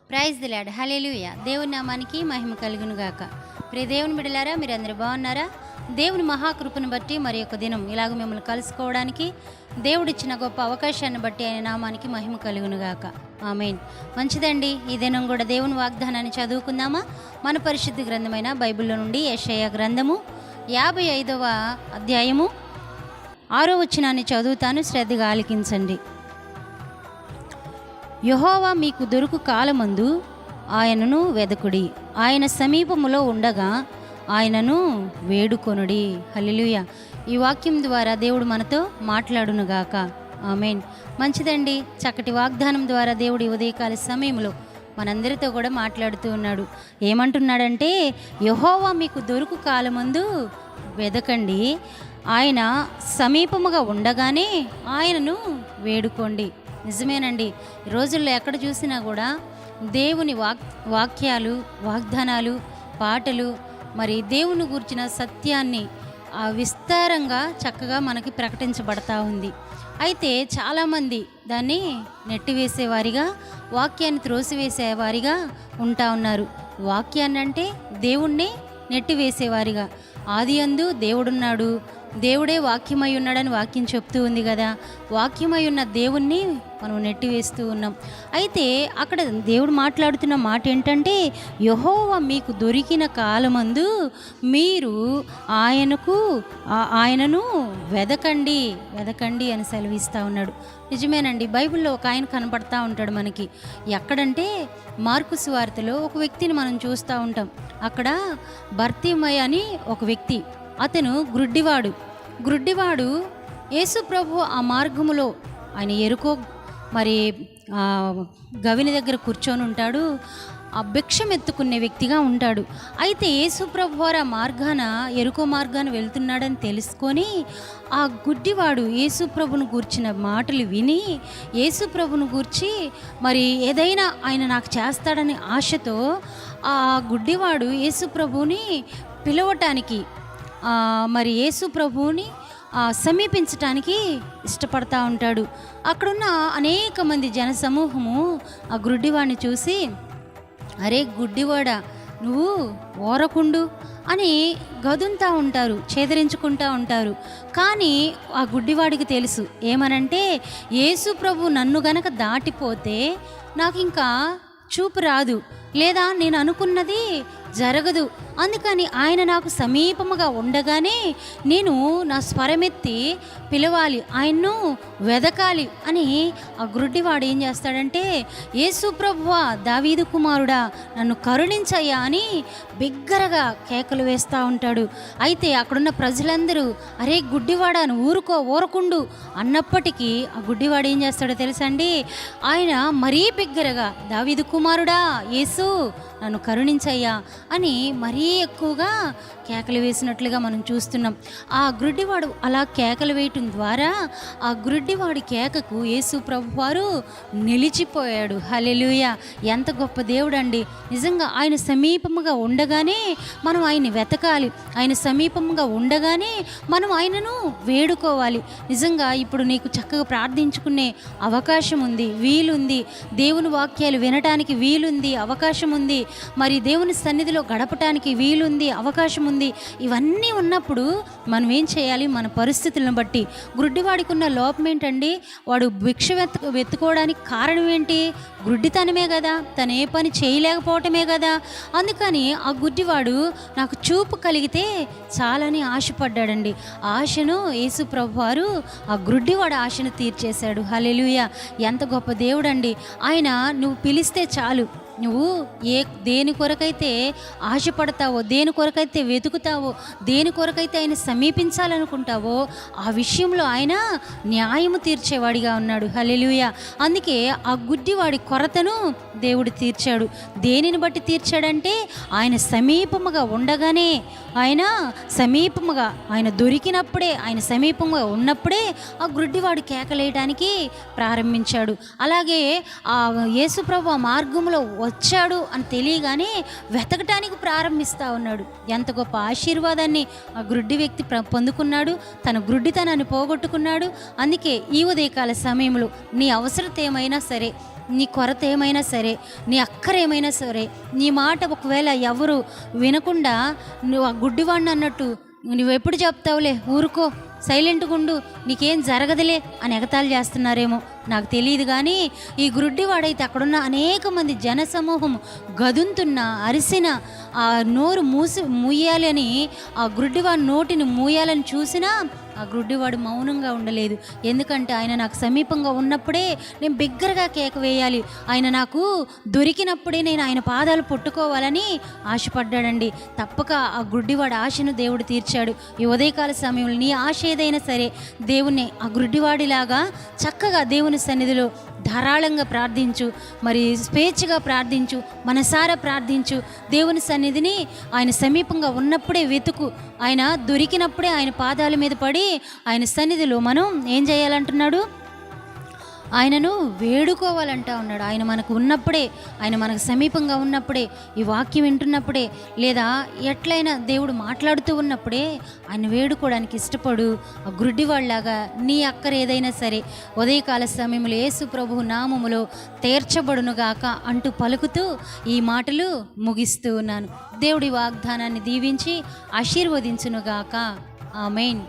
Praise the lord. హల్లెలూయా. దేవుని నామానికి మహిమ కలుగును గాక. ప్రియ దేవుని బిడ్డలారా, మీరందరూ బాగున్నారా? దేవుని మహాకృపను బట్టి మరి యొక్క దినం ఇలాగ మిమ్మల్ని కలుసుకోవడానికి దేవుడిచ్చిన గొప్ప అవకాశాన్ని బట్టి ఆయన నామానికి మహిమ కలుగును గాక. ఆమేన్. మంచిదండి, ఈ దినం కూడా దేవుని వాగ్దానాన్ని చదువుకుందామా? మన పరిశుద్ధ గ్రంథమైన బైబిల్లో నుండి యెషయా గ్రంథము 55వ అధ్యాయము 6వ వచనాన్ని చదువుతాను, శ్రద్ధగా ఆలకించండి. యెహోవా మీకు దొరుకు కాలమందు ఆయనను వెదకుడి, ఆయన సమీపములో ఉండగా ఆయనను వేడుకొనుడి. హల్లెలూయా. ఈ వాక్యం ద్వారా దేవుడు మనతో మాట్లాడునుగాక. ఆమేన్. మంచిదండి, చక్కటి వాగ్దానం ద్వారా దేవుడు ఉదయకాల సమయంలో మనందరితో కూడా మాట్లాడుతూ ఉన్నాడు. ఏమంటున్నాడంటే, యెహోవా మీకు దొరుకు కాలమందు వెదకండి, ఆయన సమీపముగా ఉండగానే ఆయనను వేడుకోండి. నిజమేనండి, ఈ రోజుల్లో ఎక్కడ చూసినా కూడా దేవుని వాక్యాలు, వాగ్దానాలు, పాటలు, మరి దేవుని గురించిన సత్యాన్ని విస్తారంగా చక్కగా మనకి ప్రకటించబడతా ఉంది. అయితే చాలామంది దాన్ని నెట్టివేసేవారిగా, వాక్యాన్ని త్రోసివేసేవారిగా ఉంటా ఉన్నారు. వాక్యాన్ని అంటే దేవుణ్ణి నెట్టివేసేవారిగా. ఆదియందు దేవుడున్నాడు, దేవుడే వాక్యమై ఉన్నాడని వాక్యం చెప్తూ ఉంది కదా. వాక్యమై ఉన్న దేవుణ్ణి మనం నెట్టివేస్తూ ఉన్నాం. అయితే అక్కడ దేవుడు మాట్లాడుతున్న మాట ఏంటంటే, యెహోవా మీకు దొరికిన కాలమందు మీరు ఆయనను వెదకండి అని సెలవిస్తూ ఉన్నాడు. నిజమేనండి, బైబిల్లో ఒక ఆయన కనపడతా ఉంటాడు మనకి. ఎక్కడంటే మార్కు సువార్తలో ఒక వ్యక్తిని మనం చూస్తూ ఉంటాం. అక్కడ బర్తిమయ అని ఒక వ్యక్తి, అతను గ్రుడ్డివాడు. యేసు ప్రభు ఆ మార్గములో ఆయన ఎరుకో మరి గవిని దగ్గర కూర్చొని ఉంటాడు. ఆ భిక్షం ఎత్తుకునే వ్యక్తిగా ఉంటాడు. అయితే యేసు ప్రభు వారు ఆ మార్గాన, ఎరుకో మార్గాన వెళ్తున్నాడని తెలుసుకొని ఆ గుడ్డివాడు యేసు ప్రభును గూర్చిన మాటలు విని, యేసు ప్రభును గూర్చి మరి ఏదైనా ఆయన నాకు చేస్తాడని ఆశతో ఆ గుడ్డివాడు యేసు ప్రభుని పిలవటానికి, మరి యేసు ప్రభువుని సమీపించటానికి ఇష్టపడతా ఉంటాడు. అక్కడున్న అనేక మంది జనసమూహము ఆ గుడ్డివాడిని చూసి, అరే గుడ్డివాడా, నువ్వు ఓరకుండు అని గదుంతా ఉంటారు, చేదరించుకుంటూ ఉంటారు. కానీ ఆ గుడ్డివాడికి తెలుసు ఏమనంటే, యేసు ప్రభు నన్ను గనక దాటిపోతే నాకు ఇంకా చూపు రాదు, లేదా నేను అనుకున్నది జరగదు. అందుకని ఆయన నాకు సమీపముగా ఉండగానే నేను నా స్వరమెత్తి పిలవాలి, ఆయన్ను వెదకాలి అని ఆ గుడ్డివాడు ఏం చేస్తాడంటే, యేసు ప్రభువా, దావీదు కుమారుడా, నన్ను కరుణించయ్యా అని బిగ్గరగా కేకలు వేస్తూ ఉంటాడు. అయితే అక్కడున్న ప్రజలందరూ, అరే గుడ్డివాడా, నువ్వు ఊరకుండు అన్నప్పటికీ ఆ గుడ్డివాడు ఏం చేస్తాడో తెలుసండి, ఆయన మరీ బిగ్గరగా, దావీదు కుమారుడా యేసు, నన్ను కరుణించయ్యా అని మరీ ఎక్కువగా కేకలు వేసినట్లుగా మనం చూస్తున్నాం. ఆ గుడ్డివాడు అలా కేకలు వేయటం ద్వారా ఆ గుడ్డివాడి కేకకు యేసు ప్రభువారు నిలిచిపోయాడు. హల్లెలూయా. ఎంత గొప్ప దేవుడు అండి. నిజంగా ఆయన సమీపముగా ఉండగానే మనం ఆయన్ని వెతకాలి, ఆయన సమీపముగా ఉండగానే మనం ఆయనను వేడుకోవాలి. నిజంగా ఇప్పుడు నీకు చక్కగా ప్రార్థించుకునే అవకాశం ఉంది, వీలుంది, దేవుని వాక్యాలు వినటానికి వీలుంది, అవకాశం ఉంది, మరి దేవుని సన్నిధిలో గడపటానికి వీలుంది, అవకాశం ఉంది. ఇవన్నీ ఉన్నప్పుడు మనం ఏం చేయాలి? మన పరిస్థితులను బట్టి. గుడ్డివాడికి ఉన్న లోపం ఏంటండి? వాడు భిక్ష వెతుకోవడానికి కారణం ఏంటి? గుడ్డితనమే కదా, తను ఏ పని చేయలేకపోవటమే కదా. అందుకని ఆ గుడ్డివాడు నాకు చూపు కలిగితే చాలని ఆశపడ్డాడండి. ఆశను యేసు ప్రభు వారు ఆ గుడ్డివాడు ఆశను తీర్చేశాడు. హల్లెలూయా. ఎంత గొప్ప దేవుడండి ఆయన. నువ్వు పిలిస్తే చాలు, నువ్వు దేని కొరకైతే ఆశపడతావో, దేని కొరకైతే వెతుకుతావో, దేని కొరకైతే ఆయన సమీపించాలనుకుంటావో ఆ విషయంలో ఆయన న్యాయము తీర్చేవాడిగా ఉన్నాడు. హల్లెలూయా. అందుకే ఆ గుడ్డివాడి కొరతను దేవుడు తీర్చాడు. దేనిని బట్టి తీర్చాడంటే, ఆయన సమీపముగా ఉండగానే, ఆయన దొరికినప్పుడే, ఆయన సమీపంగా ఉన్నప్పుడే ఆ గుడ్డివాడు కేకలేయడానికి ప్రారంభించాడు. అలాగే ఆ యేసుప్రభు ఆ మార్గంలో వచ్చాడు అని తెలియగానే వెతకటానికి ప్రారంభిస్తూ ఉన్నాడు. ఎంత గొప్ప ఆశీర్వాదాన్ని ఆ గ్రుడ్డి వ్యక్తి పొందుకున్నాడు, తన గ్రుడ్డితనాన్ని పోగొట్టుకున్నాడు. అందుకే ఈ ఉదయకాల సమయంలో నీ అవసరత ఏమైనా సరే, నీ కొరత ఏమైనా సరే, నీ అక్కర ఏమైనా సరే, నీ మాట ఒకవేళ ఎవరు వినకుండా నువ్వు ఆ గుడ్డివాడిని అన్నట్టు నువ్వెప్పుడు చెప్తావులే, ఊరుకో, సైలెంట్గా ఉండు, నీకేం జరగదులే అని ఎగతాళి చేస్తున్నారేమో నాకు తెలియదు. కానీ ఈ గుడ్డివాడైతే అక్కడున్న అనేక మంది జనసమూహం గదుంతున్న అరిసిన ఆ నోరు మూయాలి అని, ఆ గుడ్డివాడి నోటిని మూయాలని చూసినా ఆ గుడ్డివాడు మౌనంగా ఉండలేదు. ఎందుకంటే ఆయన నాకు సమీపంగా ఉన్నప్పుడే నేను బిగ్గరగా కేక వేయాలి, ఆయన నాకు దొరికినప్పుడే నేను ఆయన పాదాలు పట్టుకోవాలని ఆశపడ్డాడండి. తప్పక ఆ గుడ్డివాడి ఆశను దేవుడు తీర్చాడు. ఈ ఉదయకాల సమయంలో నీ ఆశ ఏదైనా సరే దేవుణ్ణి ఆ గుడ్డివాడిలాగా చక్కగా దేవుని సన్నిధిలో ధారాళంగా ప్రార్థించు, మరి స్వేచ్ఛగా ప్రార్థించు, మనసారా ప్రార్థించు. దేవుని సన్నిధిని ఆయన సమీపంగా ఉన్నప్పుడే వెతుకు, ఆయన దొరికినప్పుడే ఆయన పాదాల మీద పడి ఆయన సన్నిధిలో మనం ఏం చేయాలంటున్నాడు, ఆయనను వేడుకోవాలంటా ఉన్నాడు. ఆయన మనకు ఉన్నప్పుడే, ఆయన మనకు సమీపంగా ఉన్నప్పుడే, ఈ వాక్యం వింటున్నప్పుడే, లేదా ఎట్లయినా దేవుడు మాట్లాడుతూ ఉన్నప్పుడే ఆయన వేడుకోవడానికి ఇష్టపడు. ఆ గుడ్డివాళ్ళలాగా నీ అక్కర ఏదైనా సరే ఉదయకాల సమయంలో యేసు ప్రభువు నామములో తీర్చబడునుగాక అంటూ పలుకుతూ ఈ మాటలు ముగిస్తూ ఉన్నాను. దేవుడి వాగ్దానాన్ని దీవించి ఆశీర్వదించునుగాక. ఆమేన్.